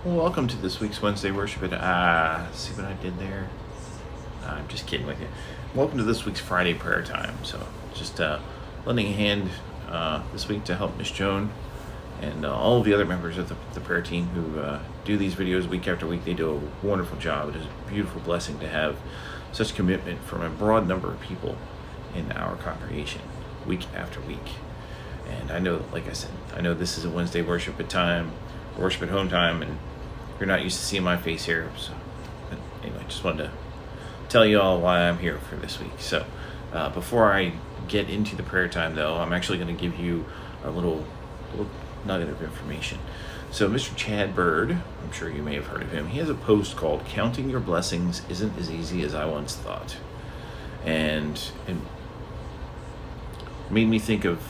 Well, welcome to this week's Wednesday worship. See what I did there? I'm just kidding with you. Welcome to this week's Friday prayer time. So, just lending a hand this week to help Miss Joan and all of the other members of the prayer team who do these videos week after week. They do a wonderful job. It is a beautiful blessing to have such commitment from a broad number of people in our congregation week after week. And I know, like I said, I know this is a Wednesday worship at home time, and you're not used to seeing my face here. So, but anyway, just wanted to tell you all why I'm here for this week. So, before I get into the prayer time, though, I'm actually going to give you a little nugget of information. So, Mr. Chad Bird, I'm sure you may have heard of him. He has a post called "Counting Your Blessings Isn't as Easy as I Once Thought," and it made me think of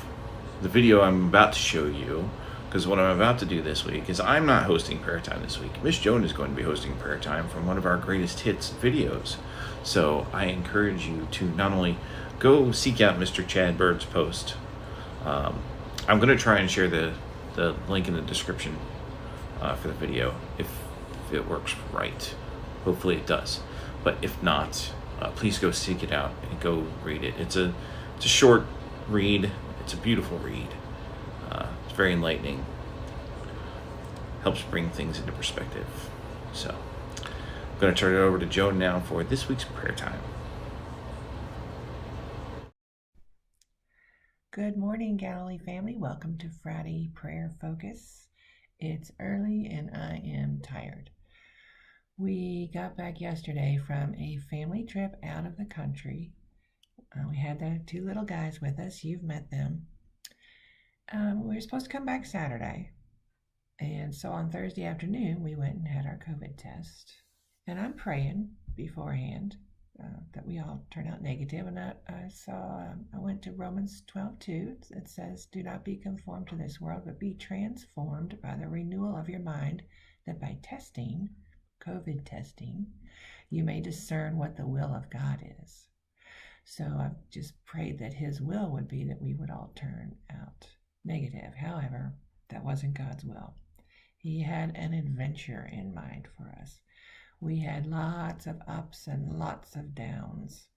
the video I'm about to show you, because what I'm about to do this week is I'm not hosting prayer time this week. Miss Joan is going to be hosting prayer time from one of our greatest hits videos. So I encourage you to not only go seek out Mr. Chad Bird's post. I'm going to try and share the link in the description for the video if it works right. Hopefully it does. But if not, please go seek it out and go read it. It's a short read. It's a beautiful read. It's very enlightening. Helps bring things into perspective. So, I'm going to turn it over to Joan now for this week's prayer time. Good morning, Galilee family. Welcome to Friday Prayer Focus. It's early and I am tired. We got back yesterday from a family trip out of the country. We had the two little guys with us. You've met them. We were supposed to come back Saturday. And so on Thursday afternoon, we went and had our COVID test. And I'm praying beforehand that we all turn out negative. And I went to Romans 12:2. It says, "Do not be conformed to this world, but be transformed by the renewal of your mind, that by testing, COVID testing, you may discern what the will of God is." So I've just prayed that His will would be that we would all turn out negative. However, that wasn't God's will. He had an adventure in mind for us. We had lots of ups and lots of downs.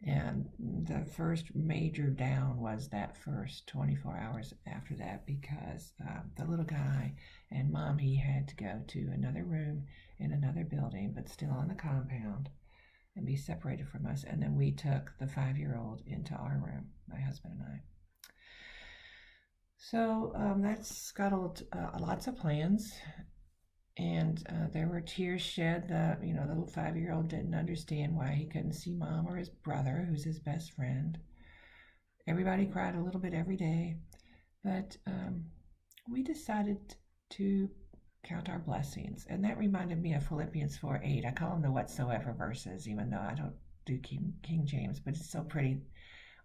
And the first major down was that first 24 hours after that, because the little guy and mom, he had to go to another room in another building, but still on the compound, and be separated from us. And then we took the 5-year-old into our room, my husband and I. So that scuttled lots of plans, and there were tears shed. The little 5-year-old didn't understand why he couldn't see mom or his brother, who's his best friend. Everybody cried a little bit every day, but we decided to count our blessings, and that reminded me of Philippians 4:8. I call them the whatsoever verses, even though I don't do King James, but it's so pretty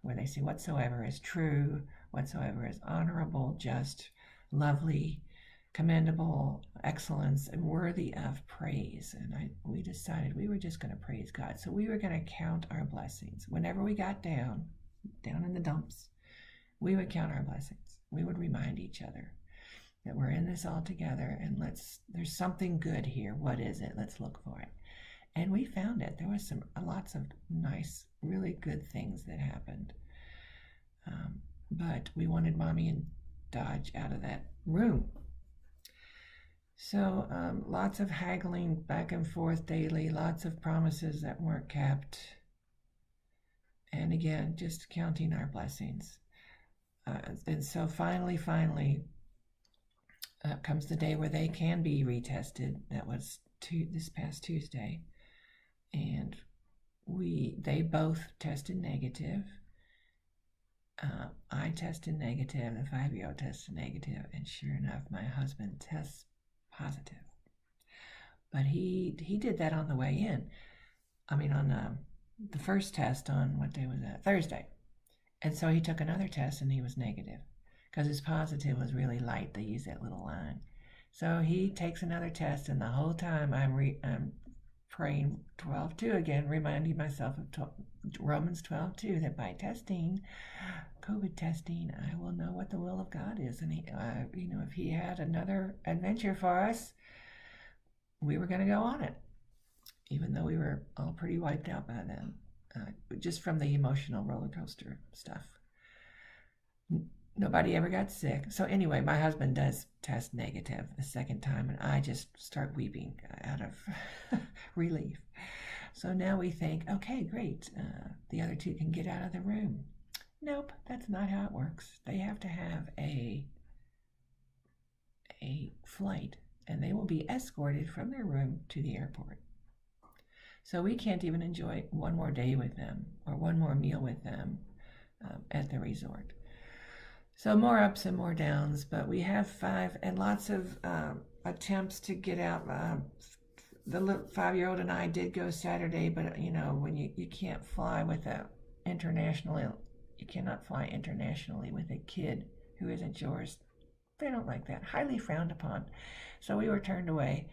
where they say whatsoever is true, whatsoever is honorable, just, lovely, commendable, excellence, and worthy of praise. And we decided we were just going to praise God. So we were going to count our blessings. Whenever we got down in the dumps, we would count our blessings. We would remind each other that we're in this all together, and there's something good here. What is it? Let's look for it. And we found it. There was lots of nice, really good things that happened. But we wanted Mommy and Dodge out of that room. So lots of haggling back and forth daily, lots of promises that weren't kept. And again, just counting our blessings. And so finally, comes the day where they can be retested. That was this past Tuesday. And they both tested negative. I tested negative, the 5-year-old tested negative, and sure enough, my husband tests positive. But he did that on the way in. I mean, on the first test on, what day was that? Thursday. And so he took another test and he was negative, because his positive was really light. They use that little line. So he takes another test, and the whole time I'm praying 12:2 again, reminding myself of Romans 12:2, that by testing, COVID testing, I will know what the will of God is. And if He had another adventure for us, we were going to go on it, even though we were all pretty wiped out by then, just from the emotional roller coaster stuff. Nobody ever got sick. So anyway, my husband does test negative the second time, and I just start weeping out of relief. So now we think, okay, great, the other two can get out of the room. Nope, that's not how it works. They have to have a flight, and they will be escorted from their room to the airport. So we can't even enjoy one more day with them or one more meal with them at the resort. So more ups and more downs, but we have 5 and lots of attempts to get out. The 5-year-old and I did go Saturday, but when you can't fly with you cannot fly internationally with a kid who isn't yours. They don't like that. Highly frowned upon. So we were turned away.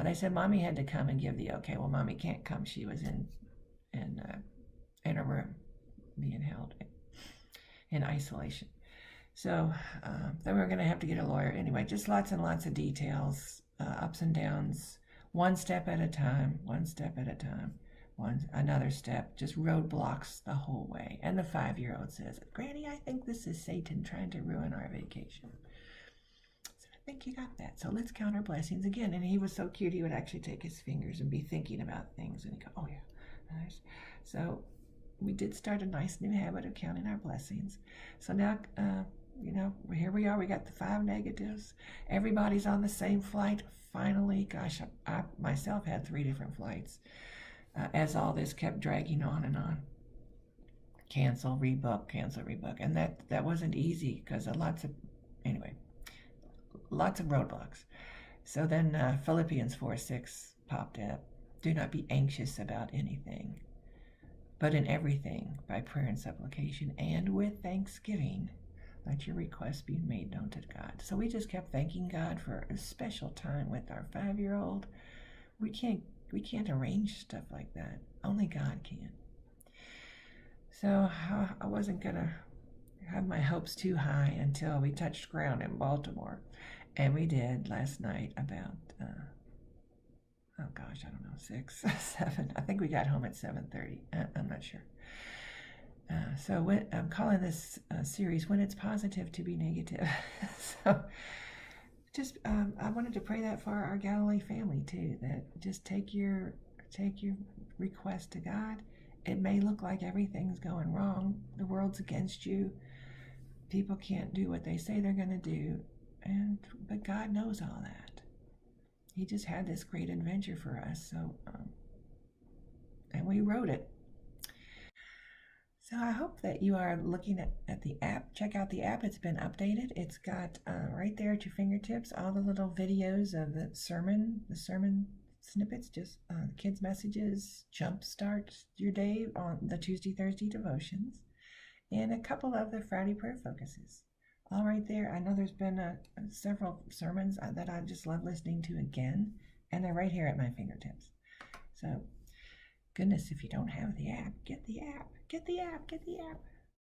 They said Mommy had to come and give the okay. Well, Mommy can't come. She was in a room being held in isolation. So then we were going to have to get a lawyer. Anyway, just lots and lots of details, ups and downs, one step at a time, another step, just roadblocks the whole way. And the 5-year-old says, Granny, I think this is Satan trying to ruin our vacation. I think you got that. So let's count our blessings again. And he was so cute, he would actually take his fingers and be thinking about things. And he'd go, oh yeah, nice. So we did start a nice new habit of counting our blessings. So now, here we are. We got the 5 negatives. Everybody's on the same flight. Finally, gosh, I myself had 3 different flights as all this kept dragging on and on. Cancel, rebook. And that wasn't easy because lots of roadblocks. So then Philippians 4:6 popped up. Do not be anxious about anything, but in everything, by prayer and supplication, and with thanksgiving, let your requests be made known to God. So we just kept thanking God for a special time with our 5-year-old. We can't arrange stuff like that. Only God can. So I wasn't going to have my hopes too high until we touched ground in Baltimore. And we did last night about, 6, 7. I think we got home at 7:30. I'm not sure. So I'm calling this series When It's Positive to Be Negative. So just I wanted to pray that for our Galilee family too, that just take your request to God. It may look like everything's going wrong. The world's against you. People can't do what they say they're going to do. But God knows all that. He just had this great adventure for us. So, and we wrote it. So I hope that you are looking at the app. Check out the app. It's been updated. It's got right there at your fingertips all the little videos of the sermon snippets, just kids' messages, jumpstart your day on the Tuesday, Thursday devotions, and a couple of the Friday prayer focuses. All right there. I know there's been several sermons that I just love listening to again, and they're right here at my fingertips. So, goodness, if you don't have the app, get the app. Get the app.